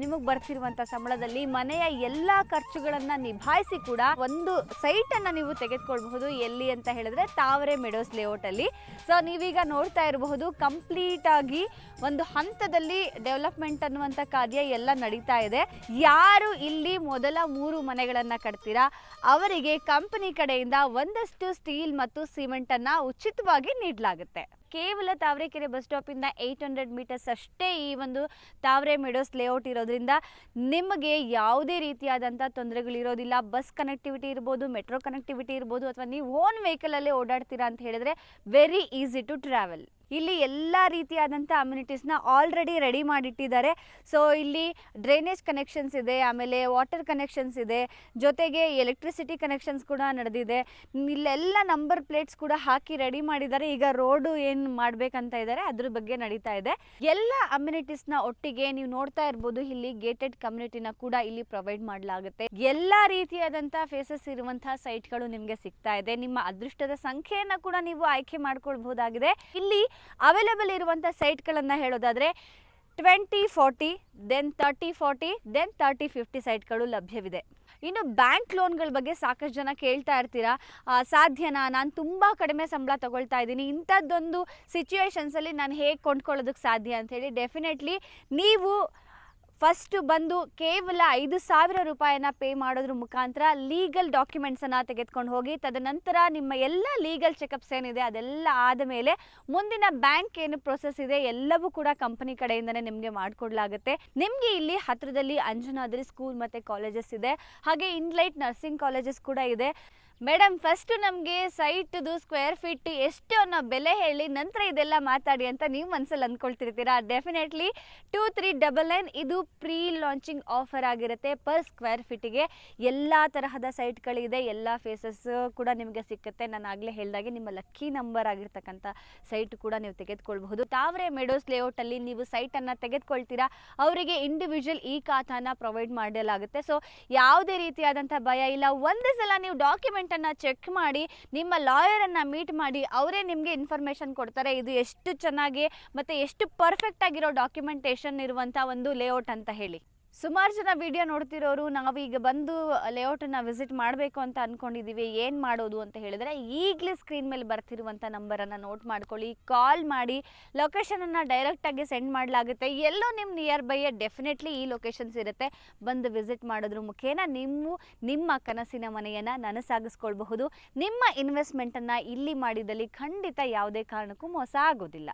ನಿಮಗೆ ಬರ್ತಿರುವಂತ ಸಂಬಳದಲ್ಲಿ ಮನೆಯ ಎಲ್ಲಾ ಖರ್ಚುಗಳನ್ನ ನಿಭಾಯಿಸಿ ಕೂಡ ಒಂದು ಸೈಟ್ ಅನ್ನ ನೀವು ತೆಗೆದುಕೊಳ್ಳಬಹುದು. ಎಲ್ಲಿ ಅಂತ ಹೇಳಿದ್ರೆ ತಾವರೆ ಮೆಡೋಸ್ ಲೇಔಟ್ ಅಲ್ಲಿ. ಸೊ ನೀವೀಗ ನೋಡ್ತಾ ಇರಬಹುದು ಕಂಪ್ಲೀಟ್ ಆಗಿ ಒಂದು ಹಂತದಲ್ಲಿ ಡೆವಲಪ್ಮೆಂಟ್ ಅನ್ನುವಂಥ ಕಾರ್ಯ ಎಲ್ಲ ನಡೀತಾ ಇದೆ. ಯಾರು ಇಲ್ಲಿ ಮೊದಲ 3 ಮನೆಗಳನ್ನ ಕಟ್ತೀರಾ ಅವರಿಗೆ ಕಂಪನಿ ಕಡೆಯಿಂದ ಒಂದಷ್ಟು ಸ್ಟೀಲ್ ಮತ್ತು ಸಿಮೆಂಟ್ ಅನ್ನ ಉಚಿತವಾಗಿ ನೀಡಲಾಗುತ್ತೆ. ಕೇವಲ ತಾವರೆಕೆರೆ ಬಸ್ ಸ್ಟಾಪ್ ಇಂದ 800 ಮೀಟರ್ಸ್ ಅಷ್ಟೇ ಈ ಒಂದು ತಾವರೆ ಮೆಡೋಸ್ ಲೇಔಟ್ ಇರೋದ್ರಿಂದ ನಿಮಗೆ ಯಾವುದೇ ರೀತಿಯಾದಂಥ ತೊಂದರೆಗಳಿರೋದಿಲ್ಲ. ಬಸ್ ಕನೆಕ್ಟಿವಿಟಿ ಇರ್ಬೋದು, ಮೆಟ್ರೋ ಕನೆಕ್ಟಿವಿಟಿ ಇರ್ಬೋದು, ಅಥವಾ ನೀವು ಓನ್ ವೆಹಿಕಲ್ ಅಲ್ಲೇ ಓಡಾಡ್ತೀರಾ ಅಂತ ಹೇಳಿದ್ರೆ ವೆರಿ ಈಸಿ ಟು ಟ್ರಾವೆಲ್. ಇಲ್ಲಿ ಎಲ್ಲ ರೀತಿಯಾದಂಥ ಅಮ್ಯುನಿಟೀಸ್ನ ಆಲ್ರೆಡಿ ರೆಡಿ ಮಾಡಿಟ್ಟಿದ್ದಾರೆ. ಸೊ ಇಲ್ಲಿ ಡ್ರೈನೇಜ್ ಕನೆಕ್ಷನ್ಸ್ ಇದೆ, ಆಮೇಲೆ ವಾಟರ್ ಕನೆಕ್ಷನ್ಸ್ ಇದೆ, ಜೊತೆಗೆ ಎಲೆಕ್ಟ್ರಿಸಿಟಿ ಕನೆಕ್ಷನ್ಸ್ ಕೂಡ ನಡೆದಿದೆ. ಇಲ್ಲೆಲ್ಲ ನಂಬರ್ ಪ್ಲೇಟ್ಸ್ ಕೂಡ ಹಾಕಿ ರೆಡಿ ಮಾಡಿದ್ದಾರೆ. ಈಗ ರೋಡು ಏನು ಮಾಡಬೇಕಂತ ಇದ್ದಾರೆ ಅದ್ರ ಬಗ್ಗೆ ನಡೀತಾ ಇದೆ. ಎಲ್ಲ ಅಮ್ಯುನಿಟೀಸ್ನ ಒಟ್ಟಿಗೆ ನೀವು ನೋಡ್ತಾ ಇರ್ಬೋದು ಇಲ್ಲಿ ಗೇಟೆಡ್ ಕಮ್ಯುನಿಟಿನ ಕೂಡ ಇಲ್ಲಿ ಪ್ರೊವೈಡ್ ಮಾಡಲಾಗುತ್ತೆ. ಎಲ್ಲ ರೀತಿಯಾದಂಥ ಫೇಸಸ್ ಇರುವಂತಹ ಸೈಟ್ಗಳು ನಿಮಗೆ ಸಿಗ್ತಾ ಇದೆ. ನಿಮ್ಮ ಅದೃಷ್ಟದ ಸಂಖ್ಯೆಯನ್ನು ಕೂಡ ನೀವು ಆಯ್ಕೆ ಮಾಡ್ಕೊಳ್ಬಹುದಾಗಿದೆ. ಇಲ್ಲಿ ಅವೈಲೇಬಲ್ ಇರುವಂಥ ಸೈಟ್ಗಳನ್ನು ಹೇಳೋದಾದರೆ 20-40, ದೆನ್ 30-40, ದೆನ್ 30-50 ಸೈಟ್ಗಳು ಲಭ್ಯವಿದೆ. ಇನ್ನು ಬ್ಯಾಂಕ್ ಲೋನ್ಗಳ ಬಗ್ಗೆ ಸಾಕಷ್ಟು ಜನ ಕೇಳ್ತಾ ಇರ್ತೀರಾ, ಸಾಧ್ಯನಾ, ನಾನು ತುಂಬ ಕಡಿಮೆ ಸಂಬಳ ತಗೊಳ್ತಾ ಇದ್ದೀನಿ, ಇಂಥದ್ದೊಂದು ಸಿಚುವೇಶನ್ಸಲ್ಲಿ ನಾನು ಹೇಗೆ ಕೊಂಡ್ಕೊಳ್ಳೋದಕ್ಕೆ ಸಾಧ್ಯ ಅಂಥೇಳಿ. ಡೆಫಿನೆಟ್ಲಿ ನೀವು ಫಸ್ಟ್ ಬಂದು ಕೇವಲ 5,000 ರೂಪಾಯಿನ ಪೇ ಮಾಡೋದ್ರ ಮುಖಾಂತರ ಲೀಗಲ್ ಡಾಕ್ಯುಮೆಂಟ್ಸನ್ನು ತೆಗೆದುಕೊಂಡು ಹೋಗಿ, ತದನಂತರ ನಿಮ್ಮ ಎಲ್ಲ ಲೀಗಲ್ ಚೆಕಪ್ಸ್ ಏನಿದೆ ಅದೆಲ್ಲ ಆದ ಮೇಲೆ ಮುಂದಿನ ಬ್ಯಾಂಕ್ ಏನು ಪ್ರೊಸೆಸ್ ಇದೆ ಎಲ್ಲವೂ ಕೂಡ ಕಂಪನಿ ಕಡೆಯಿಂದನೇ ನಿಮಗೆ ಮಾಡಿಕೊಡ್ಲಾಗುತ್ತೆ. ನಿಮಗೆ ಇಲ್ಲಿ ಹತ್ತಿರದಲ್ಲಿ ಅಂಜನಾದ್ರಿ ಸ್ಕೂಲ್ ಮತ್ತು ಕಾಲೇಜಸ್ ಇದೆ, ಹಾಗೆ ಇನ್ಲೈಟ್ ನರ್ಸಿಂಗ್ ಕಾಲೇಜಸ್ ಕೂಡ ಇದೆ. ಮೇಡಮ್, ಫಸ್ಟ್ ನಮಗೆ ಸೈಟ್ದು ಸ್ಕ್ವೇರ್ ಫೀಟ್ ಎಷ್ಟು ಅನ್ನೋ ಬೆಲೆ ಹೇಳಿ ನಂತರ ಇದೆಲ್ಲ ಮಾತಾಡಿ ಅಂತ ನೀವು ಮನಸ್ಸಲ್ಲಿ ಅಂದ್ಕೊಳ್ತಿರ್ತೀರಾ. ಡೆಫಿನೆಟ್ಲಿ 2399 ಇದು ಪ್ರೀ ಲಾಂಚಿಂಗ್ ಆಫರ್ ಆಗಿರುತ್ತೆ. ಪರ್ ಸ್ಕ್ವೇರ್ ಫೀಟಿಗೆ ಎಲ್ಲ ತರಹದ ಸೈಟ್ಗಳಿದೆ, ಎಲ್ಲ ಫೇಸಸ್ ಕೂಡ ನಿಮಗೆ ಸಿಕ್ಕುತ್ತೆ. ನಾನು ಆಗಲೇ ಹೇಳಿದಾಗೆ ನಿಮ್ಮ ಲಕ್ಕಿ ನಂಬರ್ ಆಗಿರ್ತಕ್ಕಂಥ ಸೈಟ್ ಕೂಡ ನೀವು ತೆಗೆದುಕೊಳ್ಬಹುದು. ತಾವರೆ ಮೆಡೋಸ್ ಲೇಔಟಲ್ಲಿ ನೀವು ಸೈಟನ್ನು ತೆಗೆದುಕೊಳ್ತೀರಾ, ಅವರಿಗೆ ಇಂಡಿವಿಜುವಲ್ ಈ ಖಾತಾನ ಪ್ರೊವೈಡ್ ಮಾಡಲಾಗುತ್ತೆ. ಸೊ ಯಾವುದೇ ರೀತಿಯಾದಂಥ ಭಯ ಇಲ್ಲ. ಒಂದು ಸಲ ನೀವು ಡಾಕ್ಯುಮೆಂಟ್ ಚೆಕ್ ಮಾಡಿ ನಿಮ್ಮ ಲಾಯರ್ ಅನ್ನ ಮೀಟ್ ಮಾಡಿ ಅವರೇ ನಿಮಗೆ ಇನ್ಫಾರ್ಮೇಶನ್ ಕೊಡ್ತಾರೆ ಇದು ಎಷ್ಟು ಚೆನ್ನಾಗಿ ಮತ್ತೆ ಎಷ್ಟು ಪರ್ಫೆಕ್ಟ್ ಆಗಿರೋ ಡಾಕ್ಯುಮೆಂಟೇಶನ್ ಇರುವಂತ ಒಂದು ಲೇಔಟ್ ಅಂತ ಹೇಳಿ. ಸುಮಾರು ಜನ ವಿಡಿಯೋ ನೋಡ್ತಿರೋರು ನಾವು ಈಗ ಬಂದು ಲೇಔಟನ್ನು ವಿಸಿಟ್ ಮಾಡಬೇಕು ಅಂತ ಅಂದ್ಕೊಂಡಿದ್ದೀವಿ, ಏನು ಮಾಡೋದು ಅಂತ ಹೇಳಿದರೆ ಈಗಲೇ ಸ್ಕ್ರೀನ್ ಮೇಲೆ ಬರ್ತಿರುವಂಥ ನಂಬರನ್ನು ನೋಟ್ ಮಾಡ್ಕೊಳ್ಳಿ, ಕಾಲ್ ಮಾಡಿ, ಲೊಕೇಶನನ್ನು ಡೈರೆಕ್ಟಾಗಿ ಸೆಂಡ್ ಮಾಡಲಾಗುತ್ತೆ. ಎಲ್ಲೋ ನಿಮ್ಮ ನಿಯರ್ ಬೈಯೇ ಡೆಫಿನೆಟ್ಲಿ ಈ ಲೊಕೇಶನ್ಸ್ ಇರುತ್ತೆ. ಬಂದು ವಿಸಿಟ್ ಮಾಡೋದ್ರ ಮುಖೇನ ನಿಮ್ಮ ಕನಸಿನ ಮನೆಯನ್ನು ನನಸಾಗಿಸ್ಕೊಳ್ಬಹುದು. ನಿಮ್ಮ ಇನ್ವೆಸ್ಟ್ಮೆಂಟನ್ನು ಇಲ್ಲಿ ಮಾಡಿದಲ್ಲಿ ಖಂಡಿತ ಯಾವುದೇ ಕಾರಣಕ್ಕೂ ಮೋಸ ಆಗೋದಿಲ್ಲ.